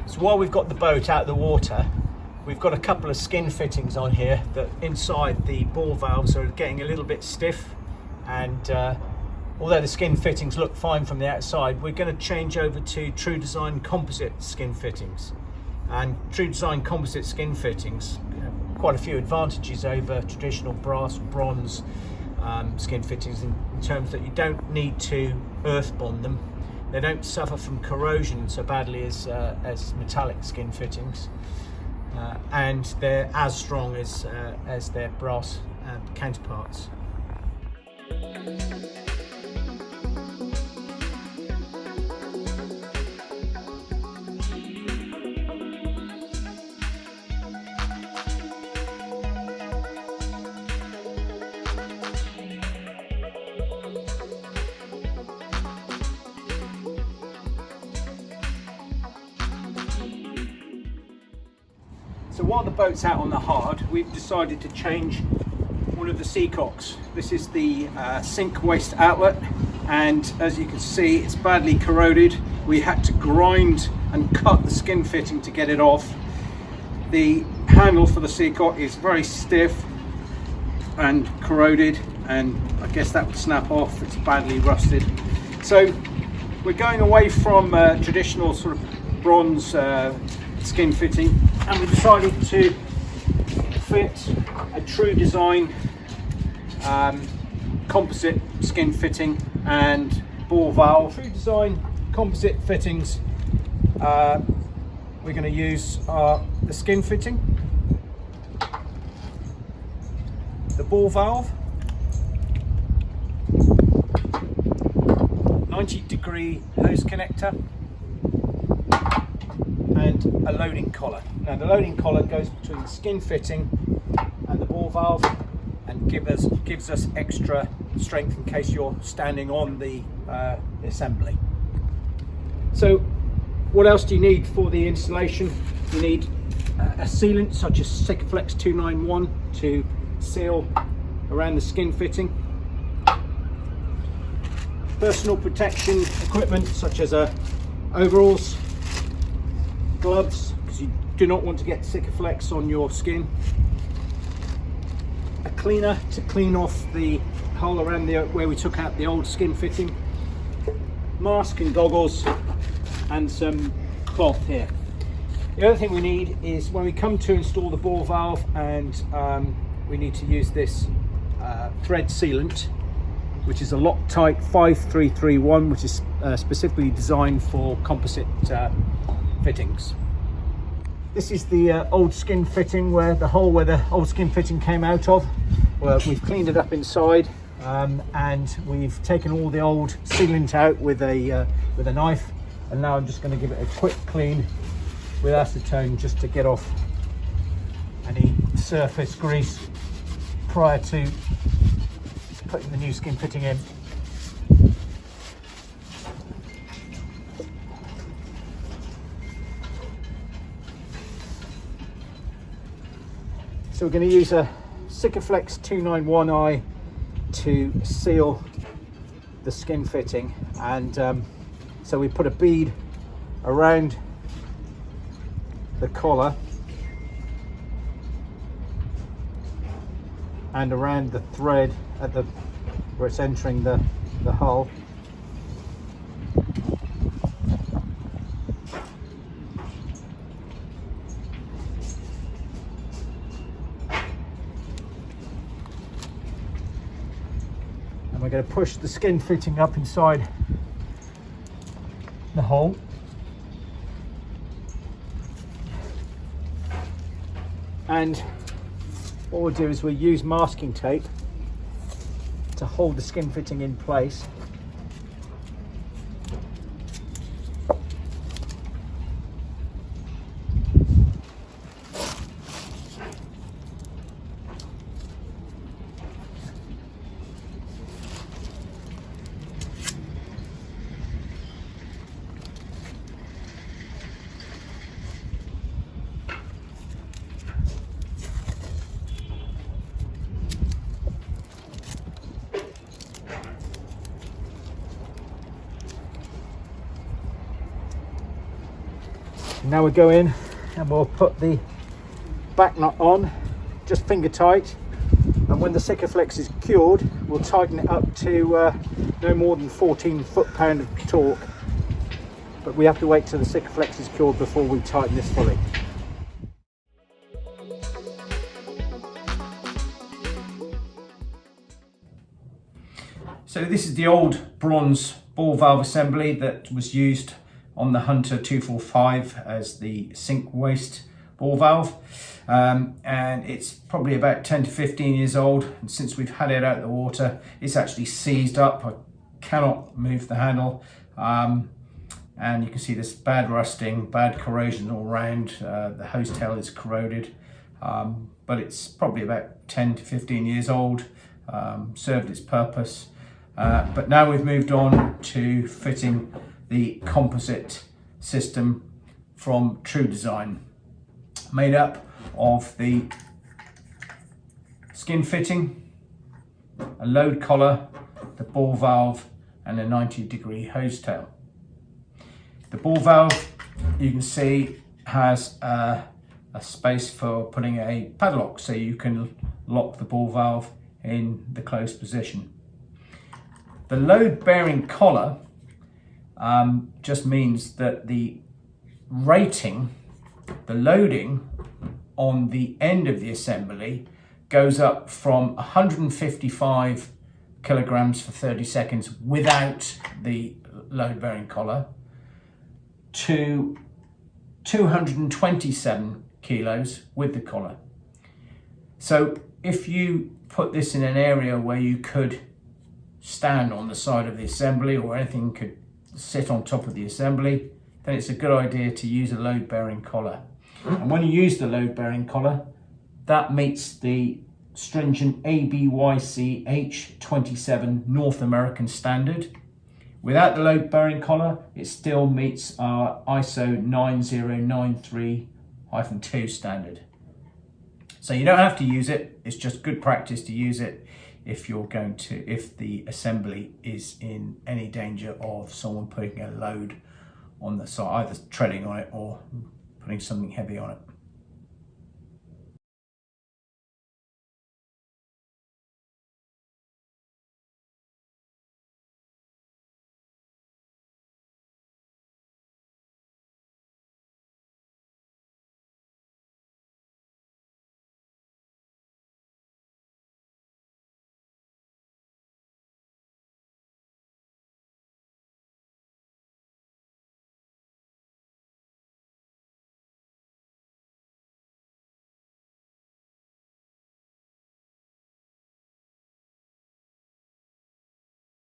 So while we've got the boat out of the water, we've got a couple of skin fittings on here that inside the ball valves are getting a little bit stiff, and although the skin fittings look fine from the outside, we're going to change over to TruDesign Composite Skin Fittings. And TruDesign Composite Skin Fittings have quite a few advantages over traditional brass or bronze skin fittings in terms that you don't need to earth bond them. They don't suffer from corrosion so badly as metallic skin fittings, and they're as strong as their brass counterparts. So while the boat's out on the hard, we've decided to change one of the seacocks. This is the sink waste outlet, and as you can see, it's badly corroded. We had to grind and cut the skin fitting to get it off. The handle for the seacock is very stiff and corroded, and I guess that would snap off. It's badly rusted. So we're going away from traditional sort of bronze skin fitting, and we decided to fit a TruDesign composite skin fitting and ball valve. TruDesign composite fittings, we're going to use the skin fitting, the ball valve, 90-degree hose connector, and a loading collar. Now the loading collar goes between the skin fitting and the ball valve and gives us extra strength in case you're standing on the assembly. So what else do you need for the installation? You need a sealant such as Sikaflex 291 to seal around the skin fitting, personal protection equipment such as overalls, gloves, because you do not want to get Sikaflex on your skin, a cleaner to clean off the hole around where we took out the old skin fitting, mask and goggles, and some cloth here. The other thing we need is when we come to install the ball valve, and we need to use this thread sealant, which is a Loctite 5331, which is specifically designed for composite fittings. This is the old skin fitting, where the hole where the old skin fitting came out of. Well, we've cleaned it up inside, and we've taken all the old sealant out with a knife, and now I'm just going to give it a quick clean with acetone just to get off any surface grease prior to putting the new skin fitting in. So we're going to use a Sikaflex 291i to seal the skin fitting, and so we put a bead around the collar and around the thread at where it's entering the hull. We're going to push the skin fitting up inside the hole. And what we'll do is we'll use masking tape to hold the skin fitting in place. Now we go in and we'll put the back nut on, just finger tight, and when the Sikaflex is cured we'll tighten it up to no more than 14 foot-pound of torque, but we have to wait till the Sikaflex is cured before we tighten this fully. So this is the old bronze ball valve assembly that was used on the Hunter 245 as the sink waste ball valve, and it's probably about 10 to 15 years old, and since we've had it out of the water it's actually seized up. I cannot move the handle, and you can see this bad rusting, bad corrosion all around. The hose tail is corroded, but it's probably about 10 to 15 years old, served its purpose. But now we've moved on to fitting the composite system from TruDesign, made up of the skin fitting, a load collar, the ball valve and a 90-degree hose tail. The ball valve, you can see, has a space for putting a padlock, so you can lock the ball valve in the closed position. The load bearing collar just means that the rating, the loading on the end of the assembly goes up from 155 kilograms for 30 seconds without the load bearing collar to 227 kilos with the collar. So if you put this in an area where you could stand on the side of the assembly or anything could sit on top of the assembly, then it's a good idea to use a load bearing collar. And when you use the load bearing collar, that meets the stringent ABYC H27 North American standard. Without the load bearing collar, it still meets our ISO 9093-2 standard. So you don't have to use it, it's just good practice to use it if the assembly is in any danger of someone putting a load on the side, either treading on it or putting something heavy on it.